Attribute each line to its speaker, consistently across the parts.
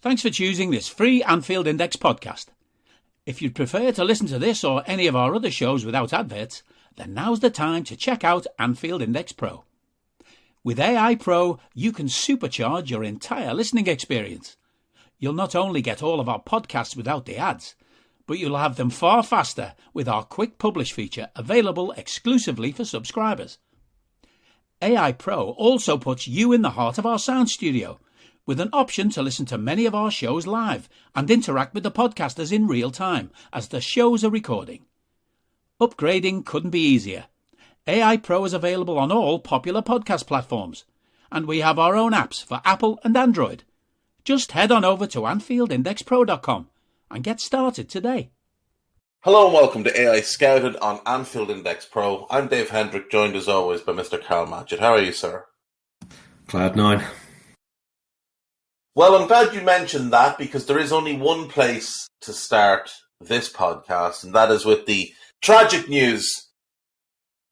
Speaker 1: Thanks for choosing this free Anfield Index podcast. If you'd prefer to listen to this or any of our other shows without adverts, then now's the time to check out Anfield Index Pro. With AI Pro, you can supercharge your entire listening experience. You'll not only get all of our podcasts without the ads, but you'll have them far faster with our quick publish feature available exclusively for subscribers. AI Pro also puts you in the heart of our sound studio, with an option to listen to many of our shows live and interact with the podcasters in real time as the shows are recording. Upgrading couldn't be easier. AI Pro is available on all popular podcast platforms, and we have our own apps for Apple and Android. Just head on over to AnfieldIndexPro.com and get started today.
Speaker 2: Hello and welcome to AI Scouted on Anfield Index Pro. I'm Dave Hendrick, joined as always by Mr. Karl. How are you, sir?
Speaker 3: Cloud9.
Speaker 2: Well, I'm glad you mentioned that because there is only one place to start this podcast, and that is with the tragic news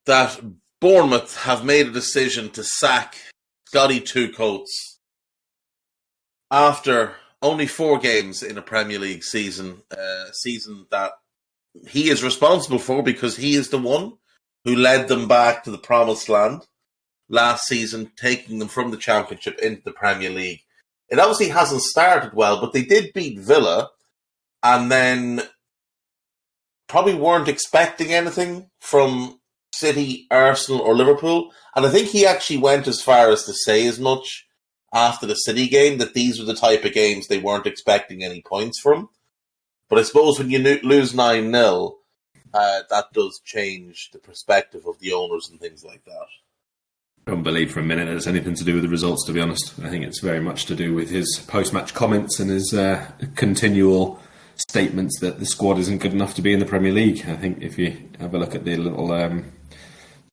Speaker 2: that Bournemouth have made a decision to sack Scotty Two Coates after only 4 games in a Premier League season, a season that he is responsible for because he is the one who led them back to the promised land last season, taking them from the Championship into the Premier League. It obviously hasn't started well, but they did beat Villa and then probably weren't expecting anything from City, Arsenal or Liverpool. And I think he actually went as far as to say as much after the City game, that these were the type of games they weren't expecting any points from. But I suppose when you lose 9-0, that does change the perspective of the owners and things like that.
Speaker 3: I don't believe for a minute it's anything to do with the results, to be honest. I think it's very much to do with his post-match comments and his continual statements that the squad isn't good enough to be in the Premier League. I think if you have a look at the little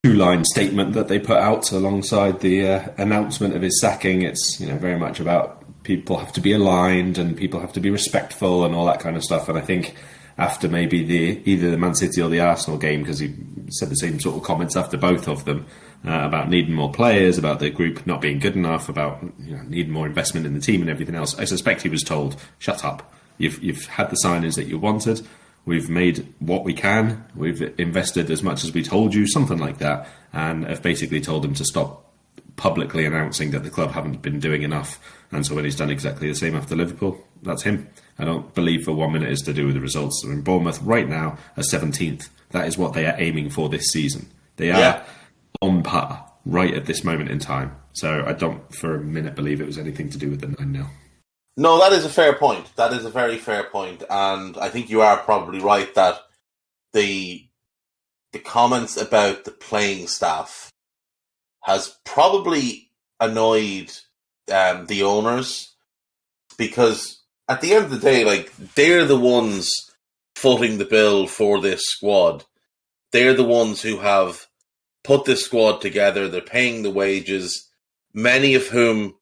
Speaker 3: 2-line statement that they put out alongside the announcement of his sacking, it's very much about people have to be aligned and people have to be respectful and all that kind of stuff. And I think after maybe either the Man City or the Arsenal game, because he said the same sort of comments after both of them, about needing more players, about the group not being good enough, about needing more investment in the team and everything else. I suspect he was told, shut up. You've had the signings that you wanted. We've made what we can. We've invested as much as we told you, something like that. And have basically told him to stop publicly announcing that the club haven't been doing enough. And so when he's done exactly the same after Liverpool, that's him. I don't believe for 1 minute it's to do with the results. I mean, Bournemouth right now are 17th. That is what they are aiming for this season. They are on par right at this moment in time. So I don't for a minute believe it was anything to do with the 9-0.
Speaker 2: No, that is a fair point. That is a very fair point. And I think you are probably right that the comments about the playing staff has probably annoyed the owners, because at the end of the day, they're the ones footing the bill for this squad. They're the ones who have put this squad together. They're paying the wages, many of whom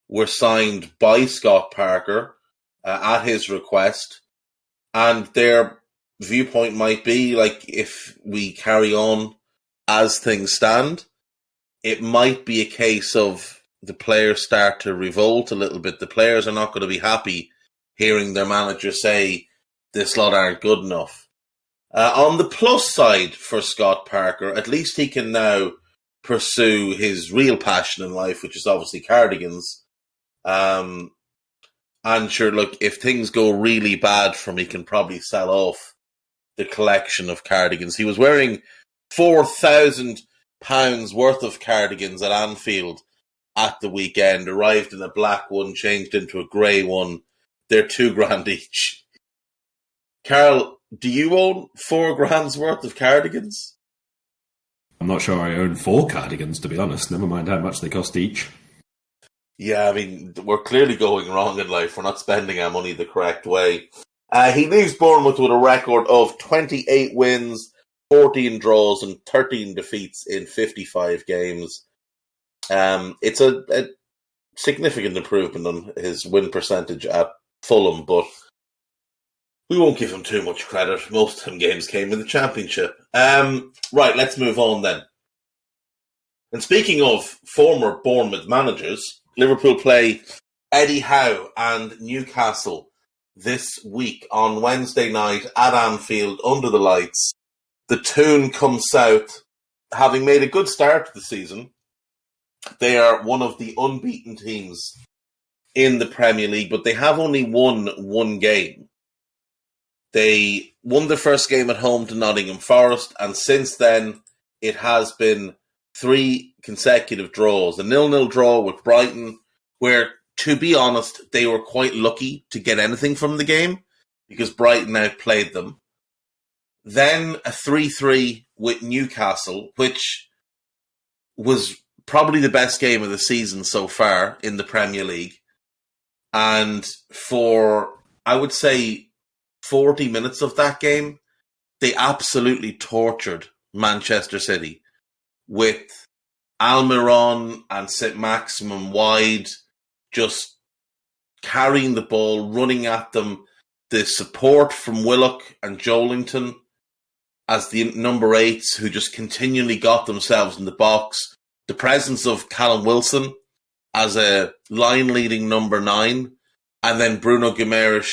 Speaker 2: were signed by Scott Parker at his request. And their viewpoint might be, if we carry on as things stand, it might be a case of the players start to revolt a little bit. The players are not going to be happy hearing their manager say, this lot aren't good enough. On the plus side for Scott Parker, at least he can now pursue his real passion in life, which is obviously cardigans. And sure, look, if things go really bad for him, he can probably sell off the collection of cardigans. He was wearing £4,000 worth of cardigans at Anfield at the weekend, arrived in a black one, changed into a grey one. They're £2,000 each. Karl, do you own £4,000 worth of cardigans?
Speaker 3: I'm not sure I own 4 cardigans, to be honest. Never mind how much they cost each.
Speaker 2: Yeah, I mean, we're clearly going wrong in life. We're not spending our money the correct way. He leaves Bournemouth with a record of 28 wins, 14 draws and 13 defeats in 55 games. It's a significant improvement on his win percentage at Fulham, but we won't give him too much credit. Most of them games came in the Championship. Right, let's move on then. And speaking of former Bournemouth managers, Liverpool play Eddie Howe and Newcastle this week on Wednesday night at Anfield under the lights. The Toon come south, having made a good start to the season. They are one of the unbeaten teams in the Premier League, but they have only won one game. They won the first game at home to Nottingham Forest, and since then it has been 3 consecutive draws. A 0-0 draw with Brighton, where, to be honest, they were quite lucky to get anything from the game because Brighton outplayed them. Then a 3-3 with Newcastle, which was probably the best game of the season so far in the Premier League. And for, I would say, 40 minutes of that game, they absolutely tortured Manchester City with Almiron and Saint-Maximin wide, just carrying the ball, running at them. The support from Willock and Joelinton as the number 8s who just continually got themselves in the box. The presence of Callum Wilson as a line-leading number 9, and then Bruno Guimaraes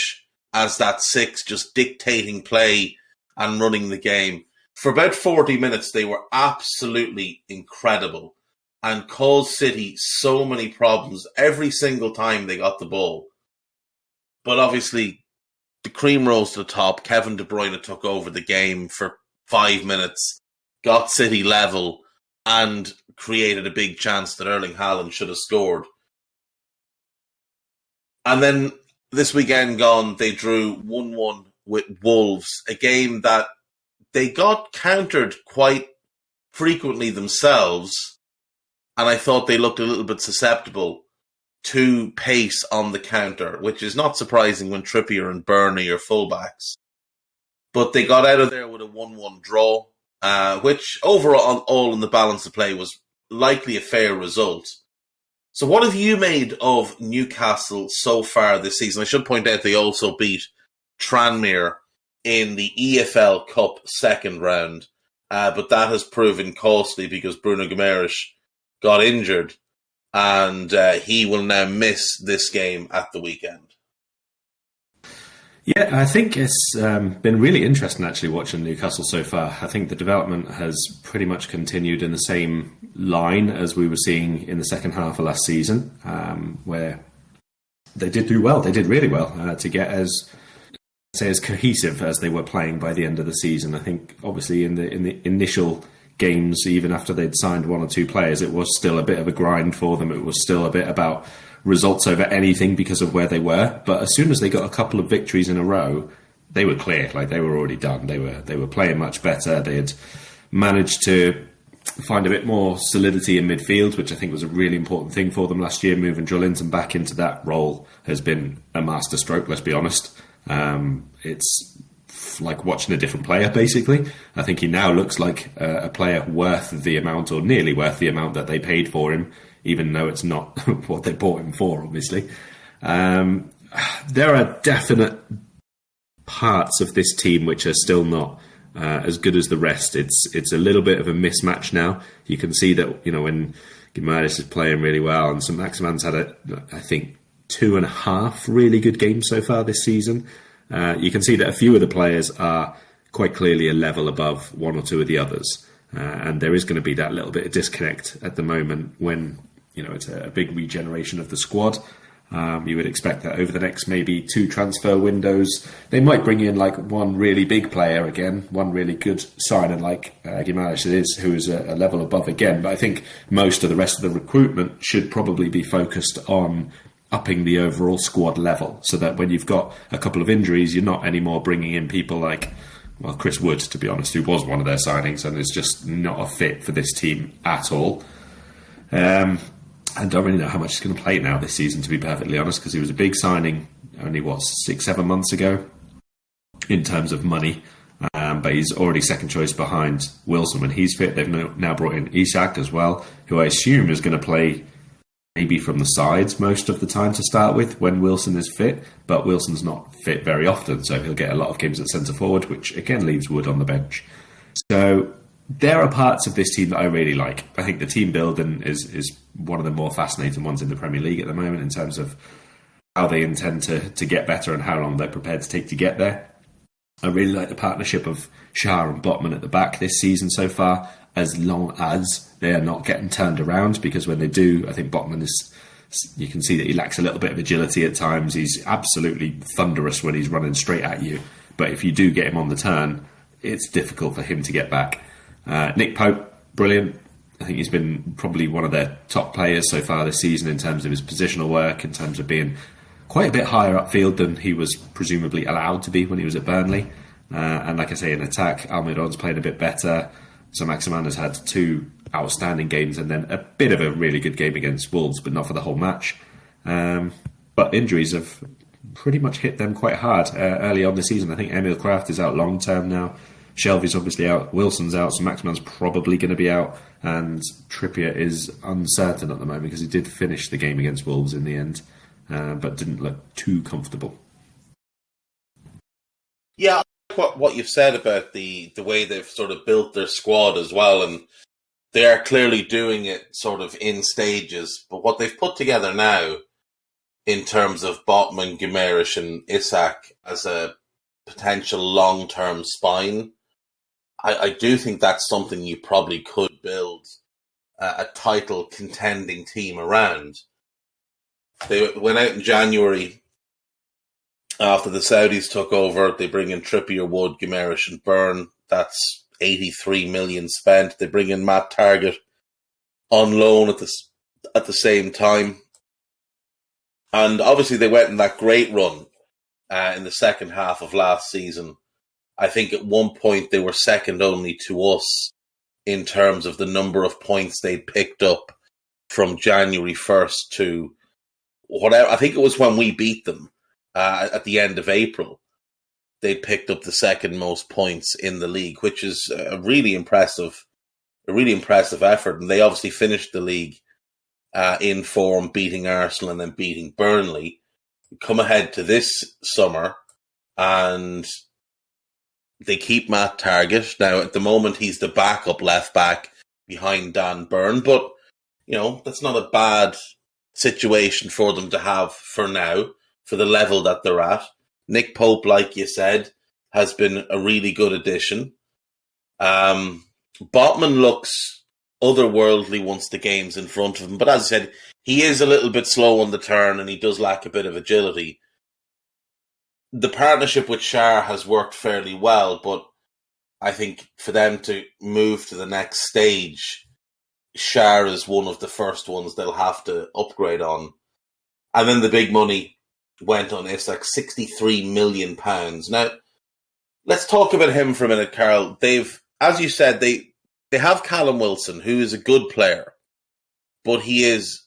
Speaker 2: as that 6, just dictating play and running the game. For about 40 minutes, they were absolutely incredible and caused City so many problems every single time they got the ball. But obviously, the cream rose to the top. Kevin De Bruyne took over the game for 5 minutes, got City level, and created a big chance that Erling Haaland should have scored. And then this weekend gone, they drew 1-1 with Wolves, a game that they got countered quite frequently themselves, and I thought they looked a little bit susceptible to pace on the counter, which is not surprising when Trippier and Burnley are fullbacks. But they got out of there with a 1-1 draw, which overall, all in the balance of play, was likely a fair result. So what have you made of Newcastle so far this season? I should point out they also beat Tranmere in the EFL Cup second round, but that has proven costly because Bruno Guimaraes got injured, and he will now miss this game at the weekend.
Speaker 3: Yeah, I think it's been really interesting actually watching Newcastle so far. I think the development has pretty much continued in the same line as we were seeing in the second half of last season, where they did do well. They did really well to get as cohesive as they were playing by the end of the season. I think obviously in the initial games, even after they'd signed 1 or 2 players, it was still a bit of a grind for them. It was still a bit about results over anything because of where they were. But as soon as they got a couple of victories in a row, they were clear. Like, they were already done. They were playing much better. They had managed to find a bit more solidity in midfield, which I think was a really important thing for them last year. Moving Joelinton back into that role has been a masterstroke, let's be honest. It's like watching a different player, basically. I think he now looks like a player worth the amount, or nearly worth the amount that they paid for him, even though it's not what they bought him for, obviously. There are definite parts of this team which are still not as good as the rest. It's a little bit of a mismatch now. You can see that, when Guimaraes is playing really well, and Saint-Maximin's had I think 2.5 really good games so far this season. You can see that a few of the players are quite clearly a level above 1 or 2 of the others. And there is going to be that little bit of disconnect at the moment when, it's a big regeneration of the squad. You would expect that over the next maybe 2 transfer windows, they might bring in like one really big player again, one really good signing like Guimaraes is, who is a level above again. But I think most of the rest of the recruitment should probably be focused on upping the overall squad level, so that when you've got a couple of injuries, you're not anymore bringing in people like, Chris Wood, to be honest, who was one of their signings and is just not a fit for this team at all. I don't really know how much he's going to play now this season, to be perfectly honest, because he was a big signing only, 6-7 months ago in terms of money. But he's already second choice behind Wilson when he's fit. They've now brought in Isak as well, who I assume is going to play maybe from the sides most of the time to start with when Wilson is fit. But Wilson's not fit very often, so he'll get a lot of games at centre forward, which again leaves Wood on the bench. So there are parts of this team that I really like. I think the team building is one of the more fascinating ones in the Premier League at the moment in terms of how they intend to get better and how long they're prepared to take to get there. I really like the partnership of Schär and Botman at the back this season so far, as long as they are not getting turned around, because when they do, I think Botman you can see that he lacks a little bit of agility at times. He's absolutely thunderous when he's running straight at you, but if you do get him on the turn, it's difficult for him to get back. Nick Pope, brilliant. I think he's been probably one of their top players so far this season in terms of his positional work, in terms of being quite a bit higher upfield than he was presumably allowed to be when he was at Burnley. And like I say, in attack, Almiron's playing a bit better. So Maximin has had 2 outstanding games and then a bit of a really good game against Wolves, but not for the whole match. But injuries have pretty much hit them quite hard early on this season. I think Emil Kraft is out long term now. Shelby's obviously out, Wilson's out, so Maximin's probably going to be out, and Trippier is uncertain at the moment because he did finish the game against Wolves in the end, but didn't look too comfortable.
Speaker 2: Yeah, I like what you've said about the way they've sort of built their squad as well, and they are clearly doing it sort of in stages, but what they've put together now in terms of Botman, Guimaraes and Isak as a potential long-term spine, I do think that's something you probably could build a title contending team around. They went out in January after the Saudis took over. They bring in Trippier, Wood, Guimaraes and Byrne. That's 83 million spent. They bring in Matt Targett on loan at the same time. And obviously they went in that great run in the second half of last season. I think at one point they were second only to us in terms of the number of points they'd picked up from January 1st to whatever. I think it was when we beat them at the end of April. They'd picked up the second most points in the league, which is a really impressive effort. And they obviously finished the league in form, beating Arsenal and then beating Burnley. Come ahead to this summer and they keep Matt Targett. Now, at the moment, he's the backup left back behind Dan Burn, but, you know, that's not a bad situation for them to have for now, for the level that they're at. Nick Pope, like you said, has been a really good addition. Botman looks otherworldly once the game's in front of him, but as I said, he is a little bit slow on the turn and he does lack a bit of agility. The partnership with Schär has worked fairly well, but I think for them to move to the next stage, Schär is one of the first ones they'll have to upgrade on. And then the big money went on Isak, £63 million. Now, let's talk about him for a minute, Karl. They've, as you said, they have Callum Wilson, who is a good player, but he is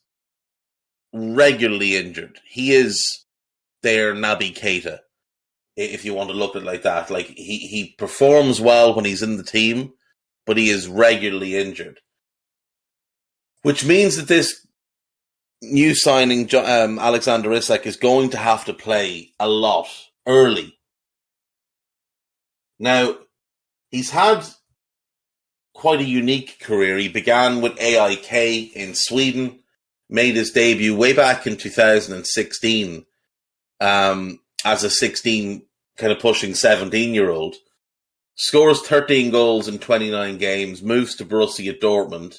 Speaker 2: regularly injured. He is their Naby Keita, if you want to look at it like that. Like he performs well when he's in the team, but he is regularly injured. Which means that this new signing, Alexander Isak, is going to have to play a lot early. Now, he's had quite a unique career. He began with AIK in Sweden, made his debut way back in 2016 as a 16, kind of pushing 17-year-old. Scores 13 goals in 29 games, moves to Borussia Dortmund.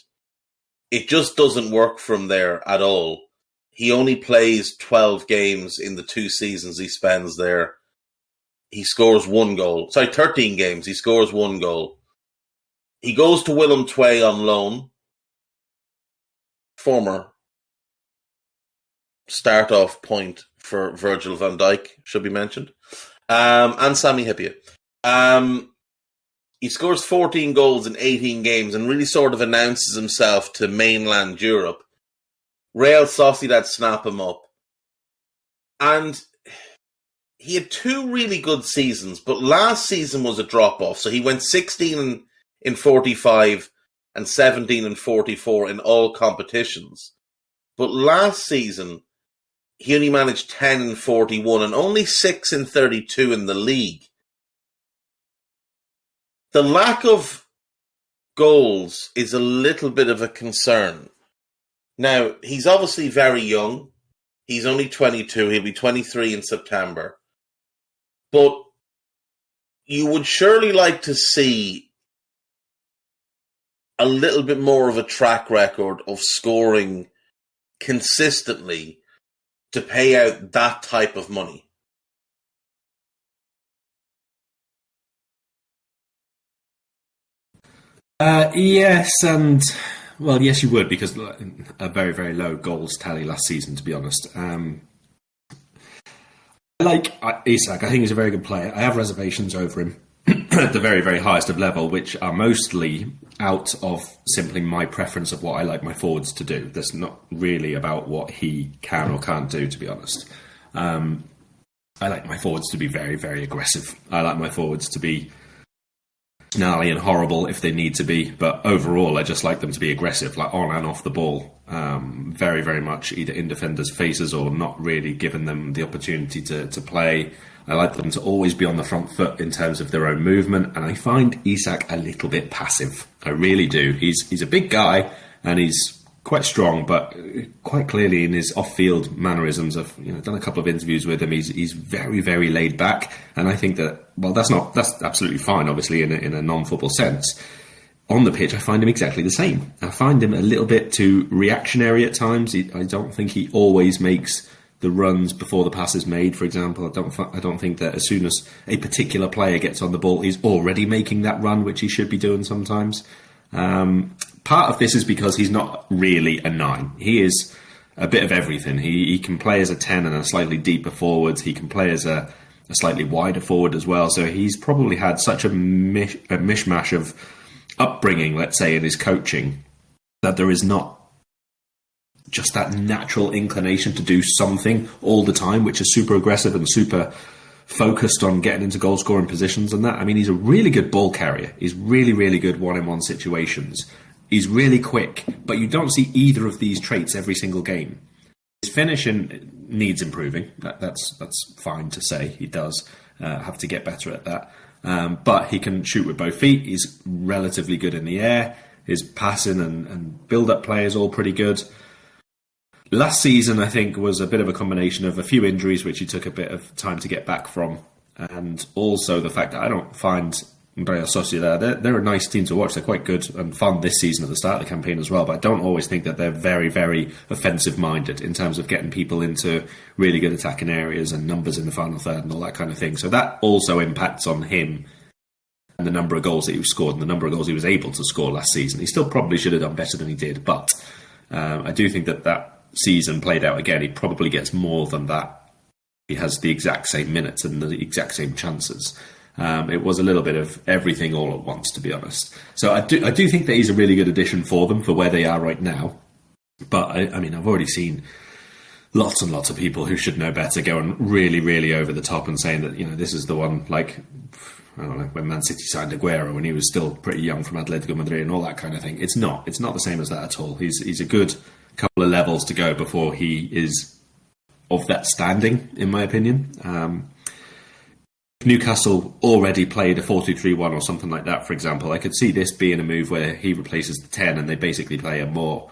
Speaker 2: It just doesn't work from there at all. He only plays 12 games in the 2 seasons he spends there. He scores 1 goal. 13 games, he scores 1 goal. He goes to Willem II on loan. Former start-off point for Virgil van Dijk, should be mentioned. And Sami Hyypiä. He scores 14 goals in 18 games and really sort of announces himself to mainland Europe. Real Sociedad snap him up. And he had 2 really good seasons, but last season was a drop-off. So he went 16 in 45 and 17 and 44 in all competitions. But last season, he only managed 10 and 41 and only 6 and 32 in the league. The lack of goals is a little bit of a concern. Now, he's obviously very young. He's only 22. He'll be 23 in September. But you would surely like to see a little bit more of a track record of scoring consistently to pay out that type of money.
Speaker 3: Yes, and well, yes, you would, because a very, very low goals tally last season, to be honest. I like Isak. I think he's a very good player. I have reservations over him at the very, very highest of level, which are mostly out of simply my preference of what I like my forwards to do. That's not really about what he can or can't do, to be honest. I like my forwards to be very, very aggressive. I like my forwards to be gnarly and horrible if they need to be, but overall I just like them to be aggressive, like on and off the ball, very, very much either in defenders' faces or not really giving them the opportunity to play. I like them to always be on the front foot in terms of their own movement, and I find Isak a little bit passive. I really do. He's a big guy and he's quite strong, but quite clearly in his off-field mannerisms, I've done a couple of interviews with him. He's very, very laid back, and I think that that's absolutely fine, obviously in a non-football sense. On the pitch, I find him exactly the same. I find him a little bit too reactionary at times. I don't think he always makes the runs before the pass is made, for example. I don't think that as soon as a particular player gets on the ball, he's already making that run, which he should be doing sometimes. Part of this is because he's not really a 9. He is a bit of everything. He can play as a 10 and a slightly deeper forward. He can play as a slightly wider forward as well. So he's probably had such a mishmash of upbringing, let's say, in his coaching, that there is not just that natural inclination to do something all the time, which is super aggressive and super focused on getting into goal scoring positions and that. I mean, he's a really good ball carrier. He's really, really good one-on-one situations. He's really quick, but you don't see either of these traits every single game. His finishing needs improving. That's fine to say. He does have to get better at that. But he can shoot with both feet. He's relatively good in the air. His passing and build-up play is all pretty good. Last season, I think, was a bit of a combination of a few injuries, which he took a bit of time to get back from, and also the fact that I don't find Real Sociedad, they're a nice team to watch. They're quite good and fun this season at the start of the campaign as well, but I don't always think that they're very, very offensive-minded in terms of getting people into really good attacking areas and numbers in the final third and all that kind of thing. So that also impacts on him and the number of goals that he scored and the number of goals he was able to score last season. He still probably should have done better than he did, but I do think that season played out again, he probably gets more than that. He has the exact same minutes and the exact same chances. It was a little bit of everything all at once, to be honest. So I do think that he's a really good addition for them for where they are right now. But I mean, I've already seen lots and lots of people who should know better going really, really over the top and saying that this is the one, like, I don't know, when Man City signed Aguero when he was still pretty young from Atletico Madrid and all that kind of thing. It's not the same as that at all. He's a good couple of levels to go before he is of that standing, in my opinion. Newcastle already played a 4-2-3-1 or something like that, for example. I could see this being a move where he replaces the 10 and they basically play a more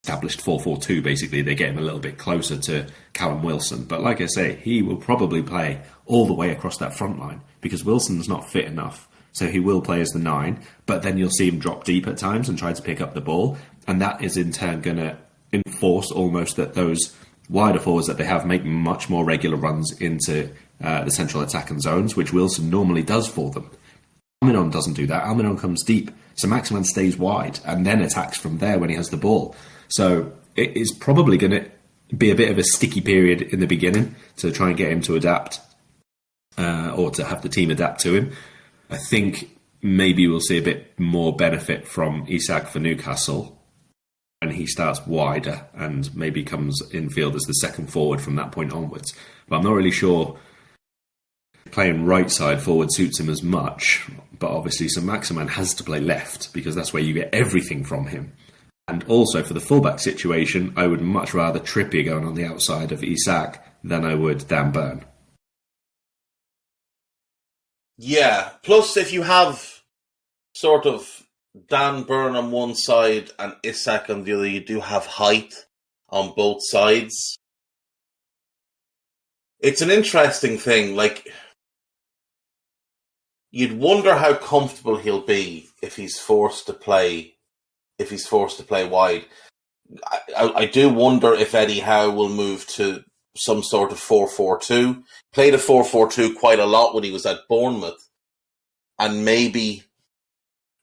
Speaker 3: established 4-4-2, basically. They get him a little bit closer to Callum Wilson. But like I say, he will probably play all the way across that front line because Wilson's not fit enough. So he will play as the 9, but then you'll see him drop deep at times and try to pick up the ball. And that is in turn going to enforce almost that those wider forwards that they have make much more regular runs into the central attacking zones, which Wilson normally does for them. Almiron doesn't do that. Almiron comes deep, so Maximin stays wide and then attacks from there when he has the ball. So it is probably going to be a bit of a sticky period in the beginning to try and get him to adapt or to have the team adapt to him. I think maybe we'll see a bit more benefit from Isak for Newcastle when he starts wider and maybe comes infield as the second forward from that point onwards. But I'm not really sure playing right side forward suits him as much, but obviously St. Maximin has to play left because that's where you get everything from him. And also for the fullback situation, I would much rather Trippier going on the outside of Isak than I would Dan Burn.
Speaker 2: Yeah, plus if you have sort of Dan Burn on one side and Isak on the other, you do have height on both sides. It's an interesting thing. Like, you'd wonder how comfortable he'll be if he's forced to play. If he's forced to play wide, I do wonder if Eddie Howe will move to some sort of 4-4-2. Played a 4-4-2 quite a lot when he was at Bournemouth, and maybe,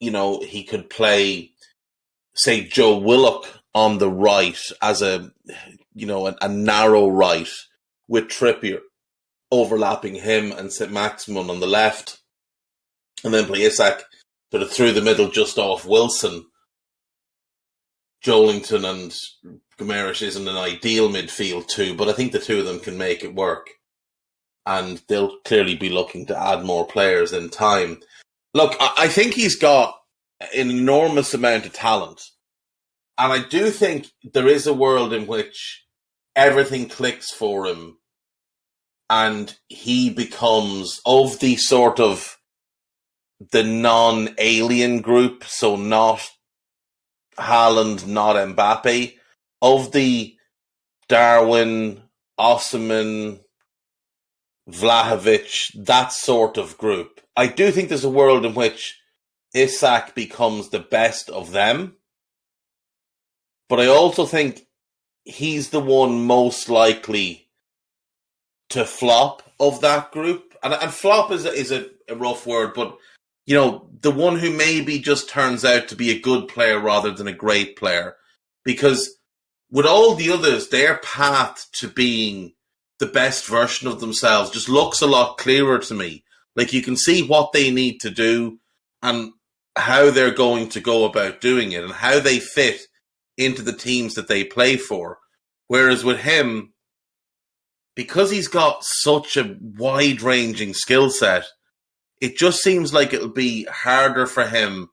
Speaker 2: he could play, say, Joe Willock on the right as a narrow right with Trippier overlapping him and St. Maximin on the left, and then play Isak sort of through the middle just off Wilson. Joelinton and Guimaraes isn't an ideal midfield too, but I think the two of them can make it work. And they'll clearly be looking to add more players in time. Look, I think he's got an enormous amount of talent. And I do think there is a world in which everything clicks for him and he becomes of the sort of the non-alien group, so not Haaland, not Mbappe, of the Darwin, Osimhen, Vlahovic, that sort of group. I do think there's a world in which Isak becomes the best of them, but I also think he's the one most likely to flop of that group. And flop is a rough word, but the one who maybe just turns out to be a good player rather than a great player. Because with all the others, their path to being the best version of themselves just looks a lot clearer to me. Like, you can see what they need to do and how they're going to go about doing it and how they fit into the teams that they play for. Whereas with him, because he's got such a wide-ranging skill set, it just seems like it'll be harder for him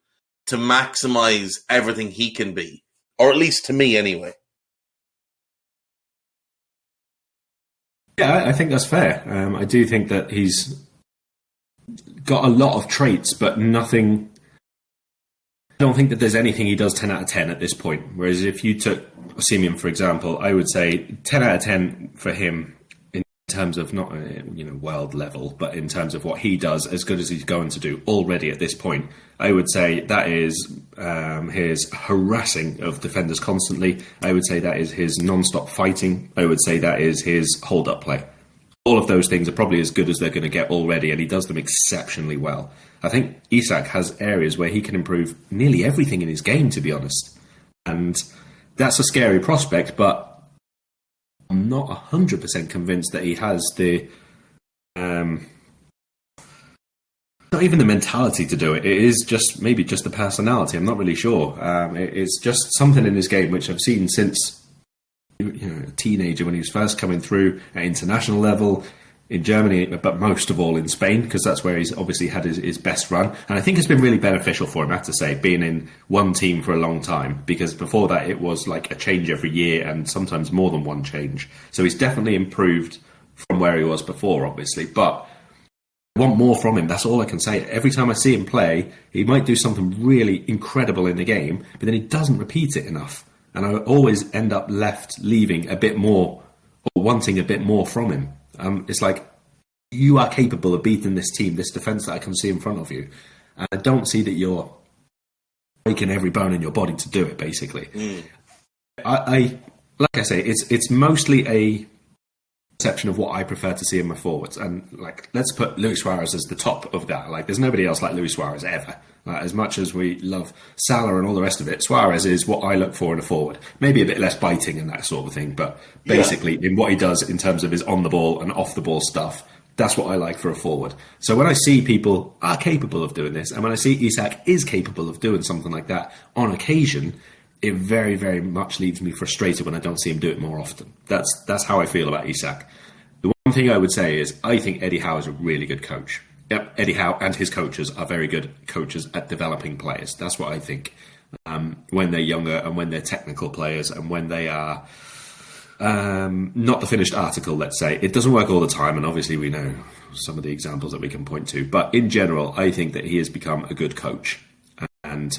Speaker 2: to maximize everything he can be. Or at least to me, anyway.
Speaker 3: Yeah, I think that's fair. I do think that he's got a lot of traits, but nothing... I don't think that there's anything he does 10 out of 10 at this point. Whereas if you took Osimhen, for example, I would say 10 out of 10 for him in terms of not world level, but in terms of what he does, as good as he's going to do already at this point. I would say that is his harassing of defenders constantly. I would say that is his non-stop fighting. I would say that is his hold-up play. All of those things are probably as good as they're going to get already, and he does them exceptionally well. I think Isak has areas where he can improve nearly everything in his game, to be honest. And that's a scary prospect, but I'm not 100% convinced that he has the... not even the mentality to do it. It is just maybe just the personality. I'm not really sure. It's just something in his game which I've seen since a teenager, when he was first coming through at international level in Germany, but most of all in Spain, because that's where he's obviously had his best run. And I think it's been really beneficial for him, I have to say, being in one team for a long time, because before that it was like a change every year and sometimes more than one change. So he's definitely improved from where he was before, obviously. But I want more from him. That's all I can say. Every time I see him play, he might do something really incredible in the game, but then he doesn't repeat it enough. And I always end up leaving a bit more, or wanting a bit more from him. It's like, you are capable of beating this team, this defence that I can see in front of you. And I don't see that you're breaking every bone in your body to do it, basically. Like I say, it's mostly a perception of what I prefer to see in my forwards. And like, let's put Luis Suarez as the top of that. Like, there's nobody else like Luis Suarez ever. As much as we love Salah and all the rest of it, Suarez is what I look for in a forward. Maybe a bit less biting and that sort of thing, but basically in what he does in terms of his on the ball and off the ball stuff, that's what I like for a forward. So when I see people are capable of doing this, and when I see Isak is capable of doing something like that on occasion, it very, very much leaves me frustrated when I don't see him do it more often. That's how I feel about Isak. The one thing I would say is I think Eddie Howe is a really good coach. Yep, Eddie Howe and his coaches are very good coaches at developing players. That's what I think. When they're younger and when they're technical players and when they are not the finished article, let's say. It doesn't work all the time, and obviously we know some of the examples that we can point to. But in general, I think that he has become a good coach. And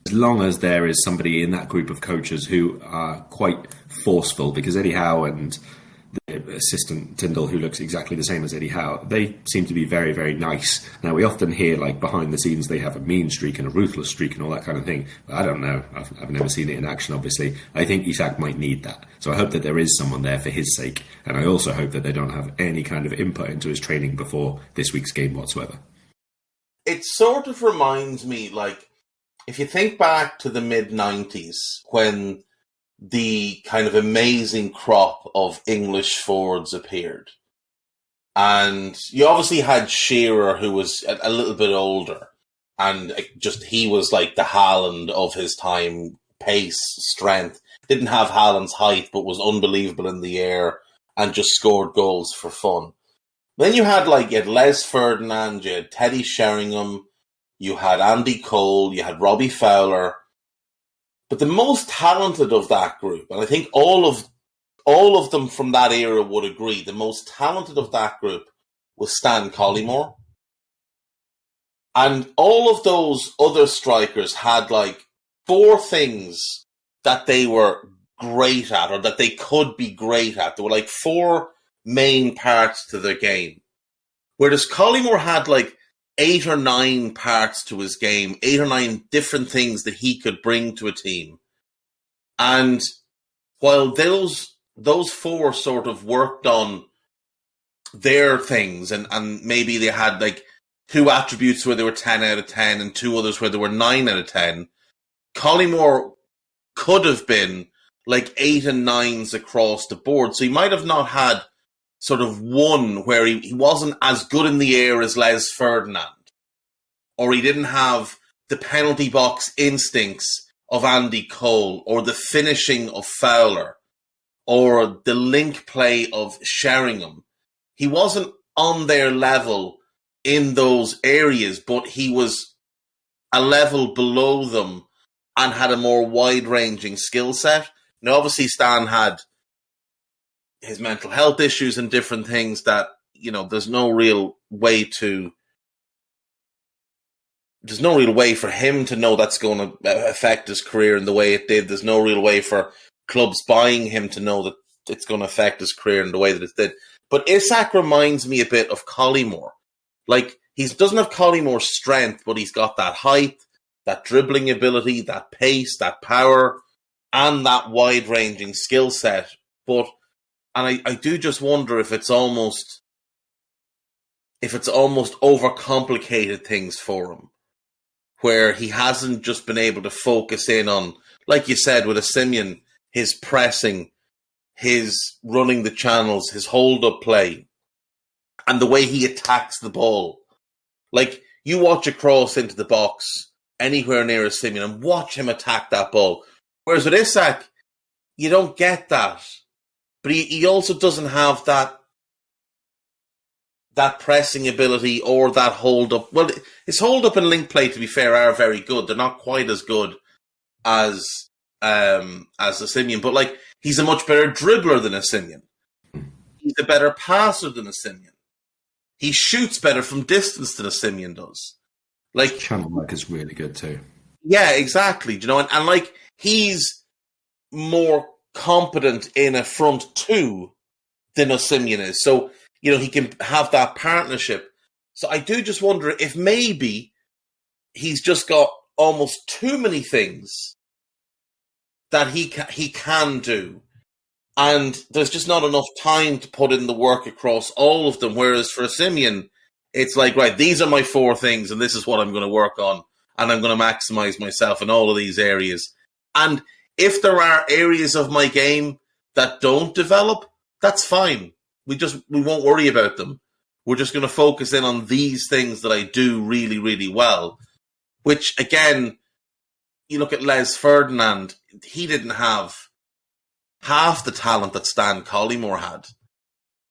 Speaker 3: as long as there is somebody in that group of coaches who are quite forceful, because Eddie Howe and the assistant Tyndall, who looks exactly the same as Eddie Howe, they seem to be very, very nice. Now, we often hear, like, behind the scenes, they have a mean streak and a ruthless streak and all that kind of thing. But I don't know. I've never seen it in action, obviously. I think Isak might need that. So I hope that there is someone there for his sake. And I also hope that they don't have any kind of input into his training before this week's game whatsoever.
Speaker 2: It sort of reminds me, like, if you think back to the mid-90s, when the kind of amazing crop of English forwards appeared. And you obviously had Shearer, who was a little bit older, and he was like the Haaland of his time, pace, strength. Didn't have Haaland's height, but was unbelievable in the air and just scored goals for fun. Then you had Les Ferdinand, you had Teddy Sheringham, you had Andy Cole, you had Robbie Fowler. But the most talented of that group, and I think all of them from that era would agree, the most talented of that group was Stan Collymore. And all of those other strikers had four things that they were great at, or that they could be great at. There were four main parts to their game. Whereas Collymore had 8 or 9 parts to his game, 8 or 9 different things that he could bring to a team. And while those four sort of worked on their things, and maybe they had 2 attributes where they were 10 out of 10 and 2 others where they were 9 out of 10, Collymore could have been 8 and 9s across the board. So he might have not had sort of one where he wasn't as good in the air as Les Ferdinand, or he didn't have the penalty box instincts of Andy Cole, or the finishing of Fowler, or the link play of Sheringham. He wasn't on their level in those areas, but he was a level below them and had a more wide-ranging skill set. Now, obviously, Stan had his mental health issues and different things that, there's no real way for him to know that's going to affect his career in the way it did. There's no real way for clubs buying him to know that it's going to affect his career in the way that it did. But Isak reminds me a bit of Collymore. He doesn't have Collymore's strength, but he's got that height, that dribbling ability, that pace, that power, and that wide-ranging skill set. And I do just wonder if it's almost overcomplicated things for him, where he hasn't just been able to focus in on, like you said, with Osimhen, his pressing, his running the channels, his hold-up play, and the way he attacks the ball. You watch a cross into the box anywhere near Osimhen and watch him attack that ball. Whereas with Isak, you don't get that. But he also doesn't have that pressing ability or that hold-up. Well, his hold-up and link play, to be fair, are very good. They're not quite as good as Osimhen, but he's a much better dribbler than Osimhen. He's a better passer than Osimhen. He shoots better from distance than Osimhen does.
Speaker 3: Channel work is really good too.
Speaker 2: Yeah, exactly. And he's more competent in a front two than Osimhen is. So, he can have that partnership. So I do just wonder if maybe he's just got almost too many things that he can do. And there's just not enough time to put in the work across all of them. Whereas for Osimhen, it's right, these are my 4 things and this is what I'm going to work on. And I'm going to maximize myself in all of these areas. And if there are areas of my game that don't develop, that's fine. We won't worry about them. We're just going to focus in on these things that I do really, really well. Which, again, you look at Les Ferdinand, he didn't have half the talent that Stan Collymore had,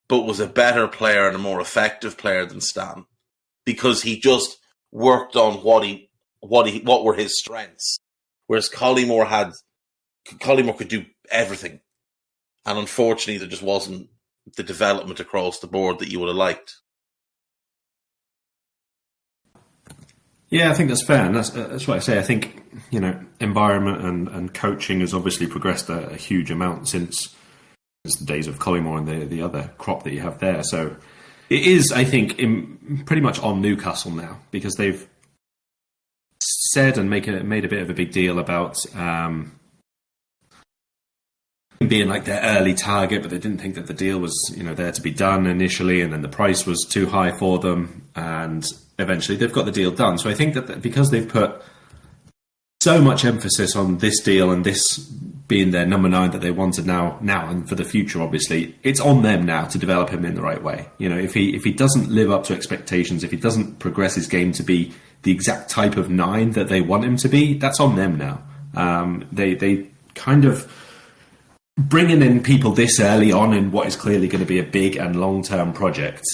Speaker 2: but was a better player and a more effective player than Stan, because he just worked on what were his strengths. Whereas Collymore could do everything. And unfortunately, there just wasn't the development across the board that you would have liked.
Speaker 3: Yeah, I think that's fair. And that's what I say. I think, environment and coaching has obviously progressed a huge amount since It's the days of Collymore and the other crop that you have there. So it is, I think, pretty much on Newcastle now, because they've said and made a bit of a big deal about being like their early target, but they didn't think that the deal was there to be done initially, and then the price was too high for them, and eventually they've got the deal done. So I think that because they've put so much emphasis on this deal and this being their number 9 that they wanted now and for the future, obviously it's on them now to develop him in the right way. If he doesn't live up to expectations, if he doesn't progress his game to be the exact type of 9 that they want him to be, that's on them now. They kind of bringing in people this early on in what is clearly going to be a big and long-term project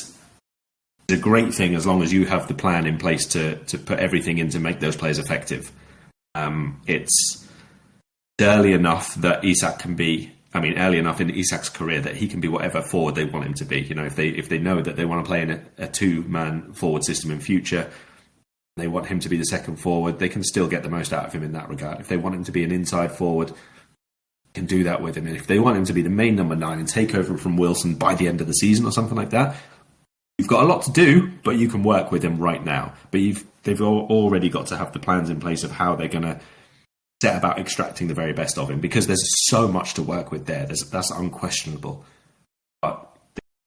Speaker 3: is a great thing, as long as you have the plan in place to put everything in to make those players effective. It's early enough that Isak can be, early enough in Isak's career that he can be whatever forward they want him to be. If they know that they want to play in a 2-man forward system in future, they want him to be the second forward, they can still get the most out of him in that regard. If they want him to be an inside forward, can do that with him. And if they want him to be the main number 9 and take over from Wilson by the end of the season or something like that, you've got a lot to do, but you can work with him right now. But they've already got to have the plans in place of how they're going to set about extracting the very best of him, because there's so much to work with there. That's unquestionable. But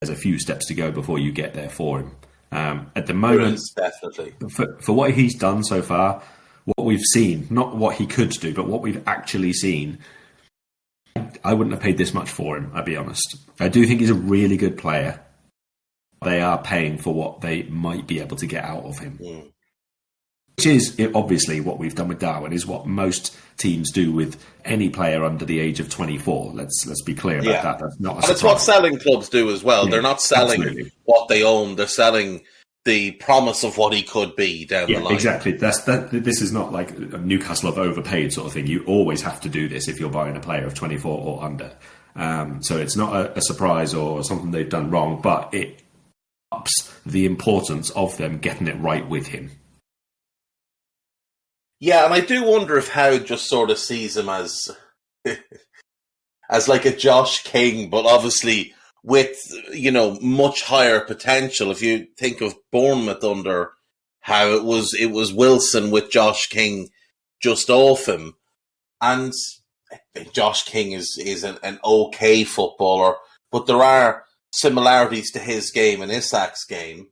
Speaker 3: there's a few steps to go before you get there for him. At the moment,
Speaker 2: definitely
Speaker 3: for what he's done so far, what we've seen, not what he could do, but what we've actually seen, I wouldn't have paid this much for him, I'll be honest. I do think he's a really good player. They are paying for what they might be able to get out of him. Mm. Which is obviously what we've done with Darwin, is what most teams do with any player under the age of 24. Let's be clear about that. That's not a surprise.
Speaker 2: It's what selling clubs do as well. Yeah, they're not selling what they own. They're selling the promise of what he could be down the line. Exactly.
Speaker 3: This is not like Newcastle have overpaid sort of thing. You always have to do this if you're buying a player of 24 or under. So it's not a surprise or something they've done wrong, but it ups the importance of them getting it right with him.
Speaker 2: Yeah, and I do wonder if Howe just sort of sees him as like a Josh King, but obviously with, much higher potential. If you think of Bournemouth under Howe, it was Wilson with Josh King just off him. And Josh King is an okay footballer, but there are similarities to his game and Isak's game.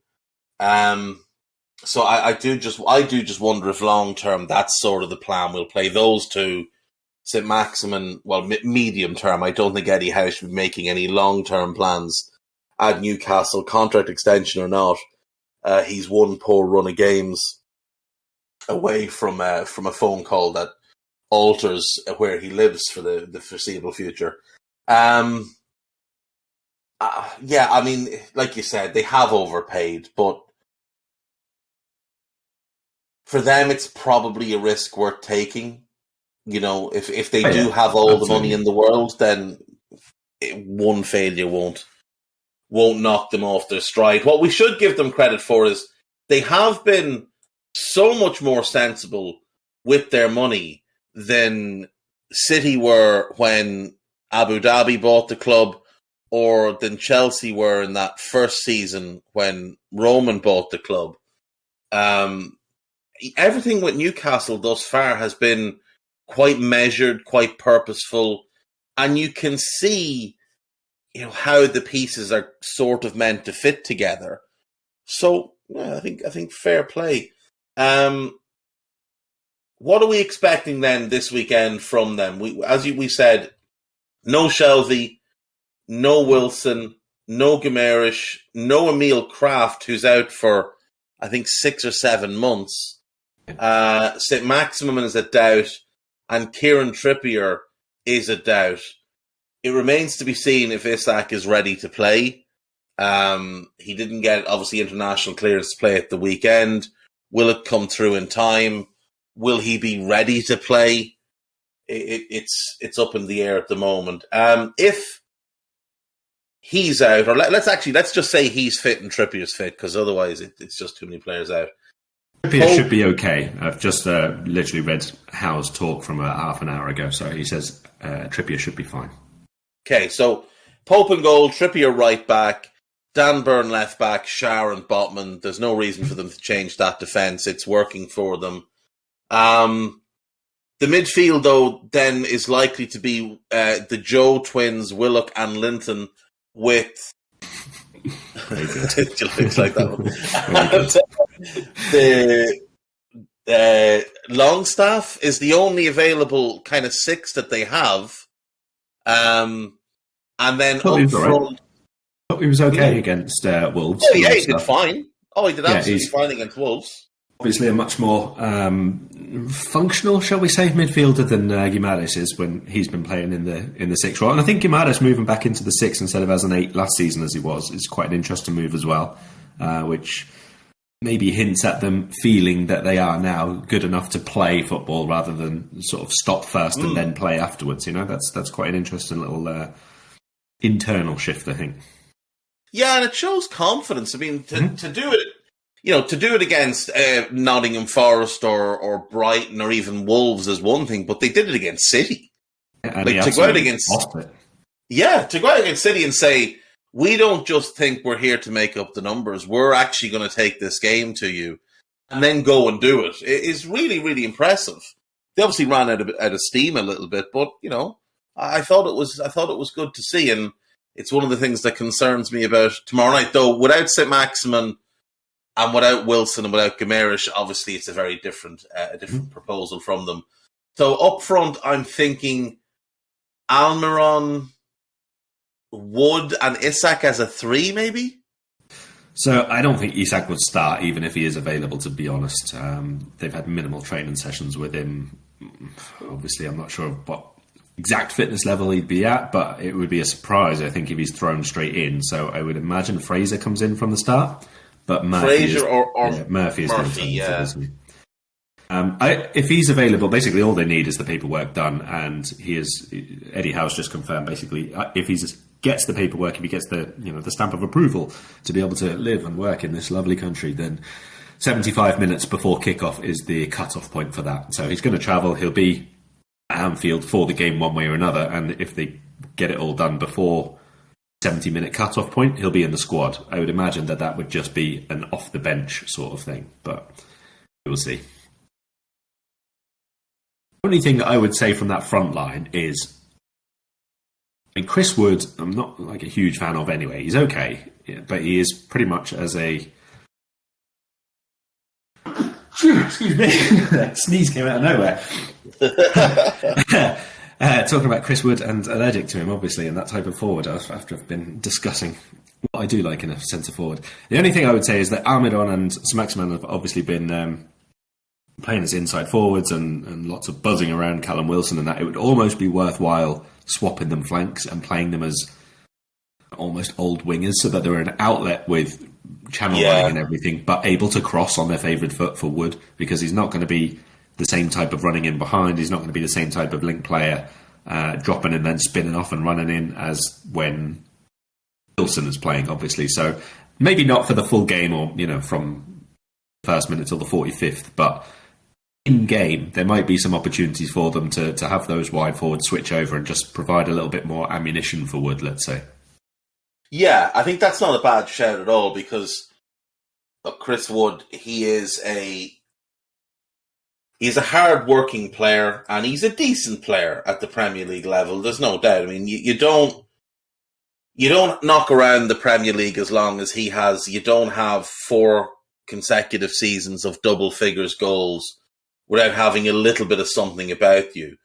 Speaker 2: So I do just wonder if long term that's sort of the plan. We'll play those two, St. Maximin, medium term. I don't think Eddie Howe should be making any long term plans at Newcastle, contract extension or not. He's one poor run of games away from a phone call that alters where he lives for the foreseeable future. Like you said, they have overpaid, but for them, it's probably a risk worth taking. If they do have all the money in the world, then one failure won't knock them off their stride. What we should give them credit for is they have been so much more sensible with their money than City were when Abu Dhabi bought the club, or than Chelsea were in that first season when Roman bought the club. Everything with Newcastle thus far has been quite measured, quite purposeful, and you can see, how the pieces are sort of meant to fit together. So, yeah, I think fair play. What are we expecting then this weekend from them? We said, no Shelvey, no Wilson, no Guimaraes, no Emil Kraft, who's out for, I think, 6 or 7 months. St. Maximin is a doubt, and Kieran Trippier is a doubt. It remains to be seen if Isak is ready to play. He didn't get, obviously, international clearance to play at the weekend. Will it come through in time? Will he be ready to play? It's up in the air at the moment. If he's out, or let's just say he's fit and Trippier's fit, because otherwise it's just too many players out.
Speaker 3: Trippier should be okay. I've just literally read Howe's talk from half an hour ago, so he says Trippier should be fine.
Speaker 2: Okay, so Pope and goal, Trippier right back, Dan Burn left back, Schär and Botman. There's no reason for them to change that defence. It's working for them. The midfield, though, then is likely to be the Joe twins, Willock and Linton, with... It's like that one. The Longstaff is the only available kind of six that they have. And then up front...
Speaker 3: Right. He was okay against Wolves.
Speaker 2: Yeah, he did fine. Oh, he did absolutely fine against Wolves.
Speaker 3: Obviously a much more functional, shall we say, midfielder than Guimaraes is when he's been playing in the six role. And I think Guimaraes moving back into the six instead of as an 8 last season as he was is quite an interesting move as well, which maybe hints at them feeling that they are now good enough to play football rather than sort of stop first and then play afterwards. You know, that's quite an interesting little internal shift, I think.
Speaker 2: Yeah, and it shows confidence. I mean, to do it, to do it against Nottingham Forest or Brighton or even Wolves is one thing, but they did it against City.
Speaker 3: And
Speaker 2: to go out against City and say, we don't just think we're here to make up the numbers. We're actually going to take this game to you, and then go and do it. It is really, really impressive. They obviously ran out of steam a little bit, but I thought it was good to see, and it's one of the things that concerns me about tomorrow night. Though without St. Maximin and without Wilson and without Guimaraes, obviously it's a very different proposal from them. So up front, I'm thinking Almiron, Wood, and Isak as a 3, maybe.
Speaker 3: So I don't think Isak would start, even if he is available, to be honest. They've had minimal training sessions with him. Obviously, I'm not sure what exact fitness level he'd be at, but it would be a surprise, I think, if he's thrown straight in. So I would imagine Fraser comes in from the start, but Murphy Murphy is if he's available, basically all they need is the paperwork done, and Eddie Howe's just confirmed, basically, if he gets the paperwork, if he gets the stamp of approval to be able to live and work in this lovely country, then 75 minutes before kickoff is the cut-off point for that. So he's going to travel, he'll be Anfield for the game one way or another, and if they get it all done before 70-minute cut-off point, he'll be in the squad. I would imagine that would just be an off-the-bench sort of thing, but we'll see. The only thing that I would say from that front line is, Chris Wood, I'm not like a huge fan of anyway. He's okay, but he is pretty much as a... Excuse me. Sneeze came out of nowhere. Talking about Chris Wood and allergic to him, obviously, and that type of forward, after I've been discussing what I do like in a centre forward. The only thing I would say is that Almiron and Maximin have obviously been playing as inside forwards and lots of buzzing around Callum Wilson and that. It would almost be worthwhile swapping them flanks and playing them as almost old wingers so that they're an outlet with channel running and everything, but able to cross on their favoured foot for Wood, because he's not going to be the same type of running in behind. He's not going to be the same type of link player, dropping and then spinning off and running in as when Wilson is playing, obviously. So maybe not for the full game or, from the first minute till the 45th, but in game, there might be some opportunities for them to have those wide forwards switch over and just provide a little bit more ammunition for Wood, let's say. Yeah,
Speaker 2: I think that's not a bad shout at all, because Chris Wood, he's a hard-working player, and he's a decent player at the Premier League level. There's no doubt. I mean, you don't knock around the Premier League as long as he has. You don't have 4 consecutive seasons of double figures goals without having a little bit of something about you.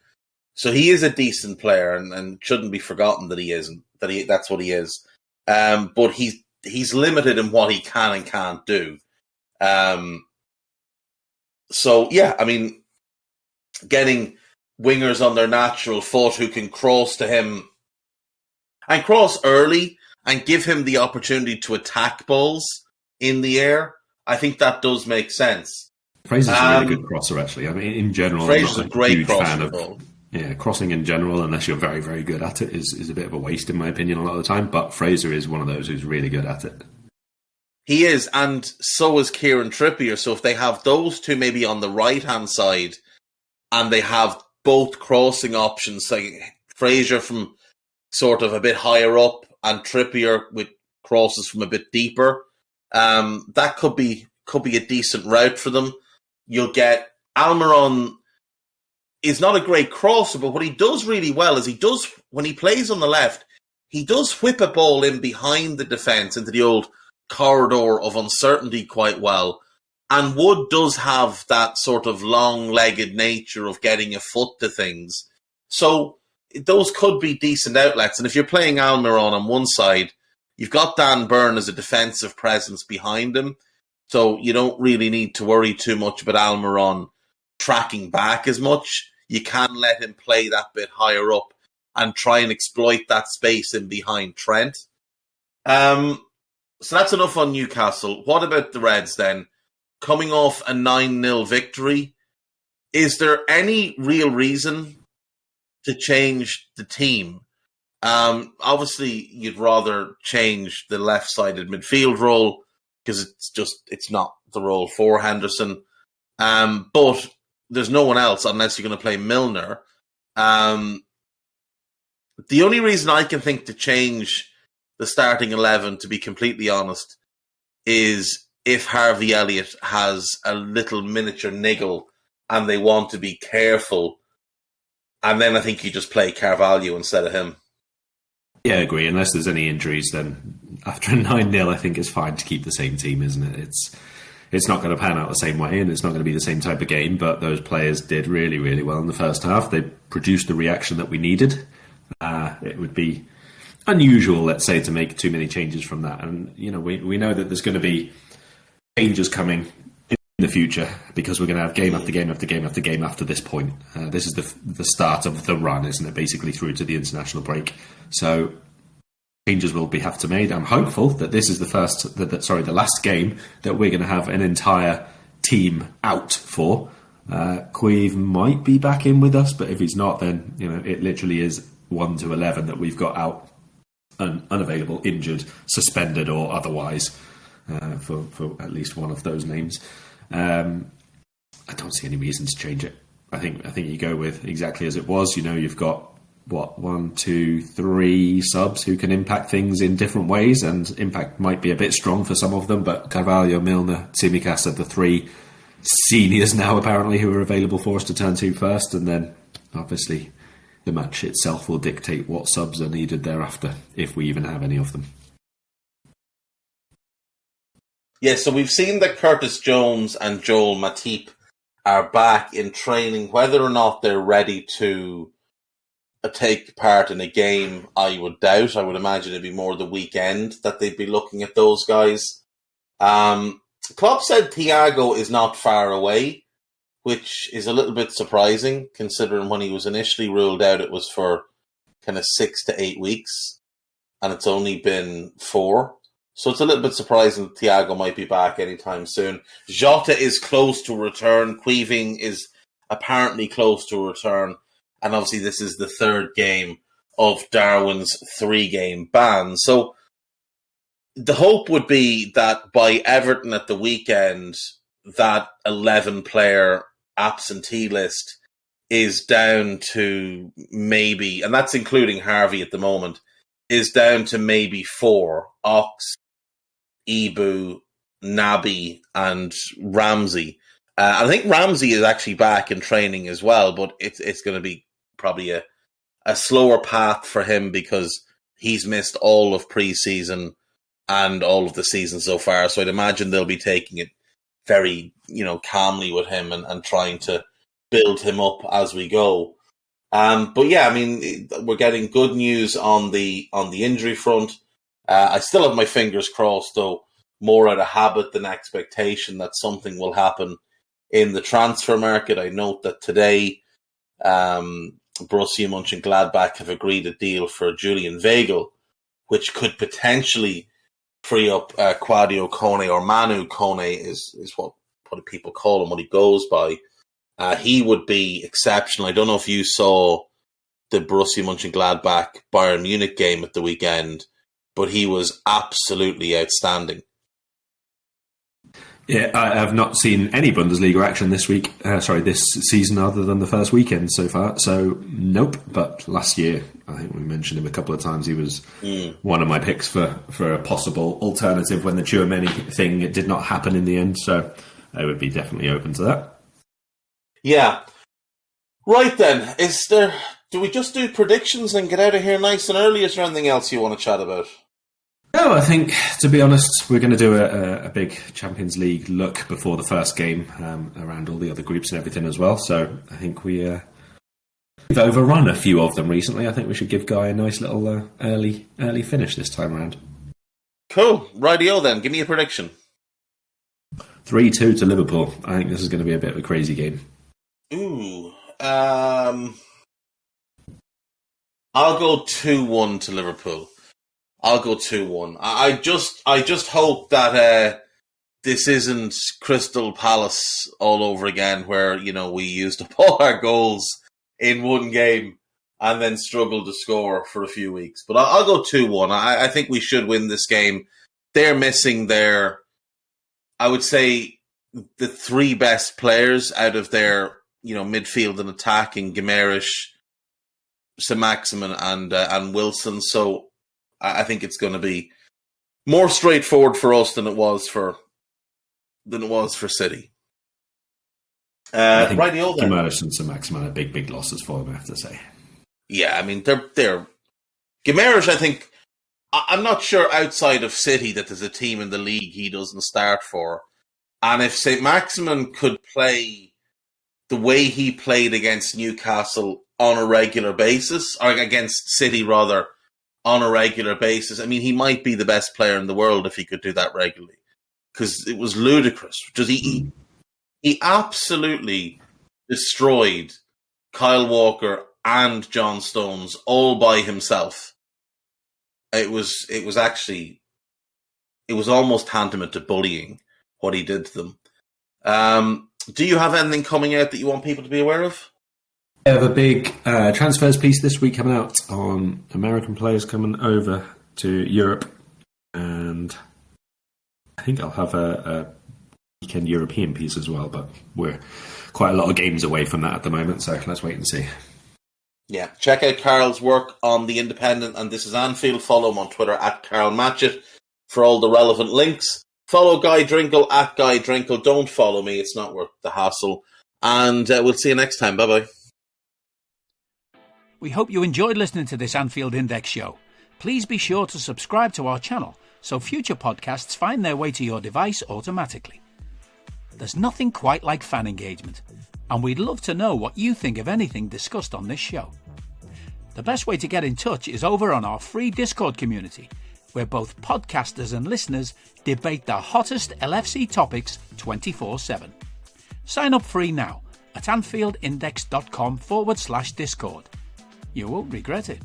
Speaker 2: So he is a decent player, and shouldn't be forgotten that he isn't. That's what he is. But he's limited in what he can and can't do. So, yeah, I mean, getting wingers on their natural foot who can cross to him and cross early and give him the opportunity to attack balls in the air, I think that does make sense.
Speaker 3: Fraser's a really good crosser, actually. I mean, in general,
Speaker 2: Fraser's
Speaker 3: I'm not
Speaker 2: a great
Speaker 3: huge fan
Speaker 2: crosser.
Speaker 3: Crossing in general, unless you're very, very good at it, is a bit of a waste, in my opinion, a lot of the time. But Fraser is one of those who's really good at it.
Speaker 2: He is, and so is Kieran Trippier. So if they have those two maybe on the right-hand side, and they have both crossing options, like Fraser from sort of a bit higher up and Trippier with crosses from a bit deeper. That could be a decent route for them. You'll get Almiron is not a great crosser, but what he does really well is when he plays on the left, he does whip a ball in behind the defence into the old corridor of uncertainty quite well. And Wood does have that sort of long-legged nature of getting a foot to things. So those could be decent outlets. And if you're playing Almiron on one side, you've got Dan Burn as a defensive presence behind him. So you don't really need to worry too much about Almiron tracking back as much. You can let him play that bit higher up and try and exploit that space in behind Trent. So that's enough on Newcastle. What about the Reds then? Coming off a 9-0 victory, is there any real reason to change the team? Obviously, you'd rather change the left-sided midfield role because it's not the role for Henderson. But there's no one else unless you're going to play Milner. The only reason I can think to change the starting 11, to be completely honest, is if Harvey Elliott has a little miniature niggle and they want to be careful. And then I think you just play Carvalho instead of him.
Speaker 3: Yeah, I agree. Unless there's any injuries, then after a 9-0, I think it's fine to keep the same team, isn't it? It's not going to pan out the same way and it's not going to be the same type of game, but those players did really, really well in the first half. They produced the reaction that we needed. It would be unusual, let's say, to make too many changes from that. And, we know that there's going to be changes coming in the future because we're going to have game after game after game after game after this point. This is the start of the run, isn't it? Basically through to the international break. So changes will have to be made. I'm hopeful that this is the last game that we're going to have an entire team out for. Queeve might be back in with us, but if he's not, then it literally is 1 to 11 that we've got out, unavailable, injured, suspended, or otherwise. For at least one of those names. I don't see any reason to change it. I think you go with exactly as it was. You've got 1, 2, 3 subs who can impact things in different ways, and impact might be a bit strong for some of them, but Carvalho, Milner, Tsimikas are the 3 seniors now apparently who are available for us to turn to first, and then obviously the match itself will dictate what subs are needed thereafter, if we even have any of them.
Speaker 2: Yeah, so we've seen that Curtis Jones and Joel Matip are back in training. Whether or not they're ready to take part in a game, I would doubt. I would imagine it'd be more the weekend that they'd be looking at those guys. Klopp said Thiago is not far away, which is a little bit surprising, considering when he was initially ruled out, it was for kind of 6 to 8 weeks, and it's only been 4. So it's a little bit surprising that Thiago might be back anytime soon. Jota is close to return. Queeving is apparently close to return. And obviously this is the 3rd game of Darwin's 3-game ban. So the hope would be that by Everton at the weekend, that 11-player absentee list is down to maybe, and that's including Harvey at the moment, is down to maybe 4. Ox, Ibu, Naby, and Ramsey. I think Ramsey is actually back in training as well, but it's going to be probably a slower path for him because he's missed all of pre-season and all of the season so far. So I'd imagine they'll be taking it very, calmly with him and trying to build him up as we go. But yeah, I mean, we're getting good news on the injury front. I still have my fingers crossed, though, more out of habit than expectation that something will happen in the transfer market. I note that today, Borussia Mönchengladbach have agreed a deal for Julian Weigl, which could potentially free up Quadio Kone, or Manu Kone is what people call him, what he goes by. He would be exceptional. I don't know if you saw the Borussia Mönchengladbach Bayern Munich game at the weekend, but he was absolutely outstanding.
Speaker 3: Yeah, I have not seen any Bundesliga action this season other than the first weekend so far. So, nope. But last year, I think we mentioned him a couple of times. He was one of my picks for a possible alternative when the Tchouaméni thing did not happen in the end. So, I would be definitely open to that.
Speaker 2: Yeah. Right then, do we just do predictions and get out of here nice and early? Is there anything else you want to chat about?
Speaker 3: No, I think, to be honest, we're going to do a big Champions League look before the first game around all the other groups and everything as well. So I think we've overrun a few of them recently. I think we should give Guy a nice little early finish this time around.
Speaker 2: Cool. Rightio then. Give me a prediction.
Speaker 3: 3-2 to Liverpool. I think this is going to be a bit of a crazy game.
Speaker 2: Ooh. I'll go 2-1 to Liverpool. I'll go 2-1. I just hope that this isn't Crystal Palace all over again, where we used up all our goals in one game and then struggled to score for a few weeks. But I'll go 2-1. I think we should win this game. They're missing I would say, the three best players out of their midfield and attack in Guimaraes, Saint-Maximin and Wilson. So I think it's going to be more straightforward for us than it was for City. Rightio then.
Speaker 3: Guimaraes and Saint-Maximin are big losses for them, I have to say.
Speaker 2: Yeah, I mean they're Guimaraes. I think I'm not sure outside of City that there's a team in the league he doesn't start for. And if Saint-Maximin could play the way he played against Newcastle on a regular basis, or against City rather, on a regular basis, I mean, he might be the best player in the world if he could do that regularly. Because it was ludicrous. Just he absolutely destroyed Kyle Walker and John Stones all by himself. It was almost tantamount to bullying what he did to them. Do you have anything coming out that you want people to be aware of?
Speaker 3: I have a big transfers piece this week coming out on American players coming over to Europe, and I think I'll have a weekend European piece as well, but we're quite a lot of games away from that at the moment, so let's wait and see.
Speaker 2: Yeah, check out Karl's work on The Independent and This Is Anfield. Follow him on Twitter at KarlMatchett for all the relevant links. Follow Guy Drinkle at Guy Drinkle. Don't follow me, it's not worth the hassle. And we'll see you next time. Bye-bye.
Speaker 1: We hope you enjoyed listening to this Anfield Index show. Please be sure to subscribe to our channel so future podcasts find their way to your device automatically. There's nothing quite like fan engagement, and we'd love to know what you think of anything discussed on this show. The best way to get in touch is over on our free Discord community, where both podcasters and listeners debate the hottest LFC topics 24/7. Sign up free now at anfieldindex.com/Discord. You won't regret it.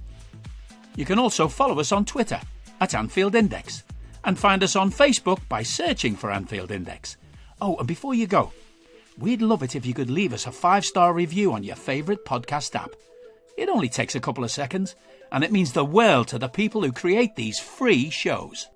Speaker 1: You can also follow us on Twitter at Anfield Index and find us on Facebook by searching for Anfield Index. Oh, and before you go, we'd love it if you could leave us a 5-star review on your favourite podcast app. It only takes a couple of seconds, and it means the world to the people who create these free shows.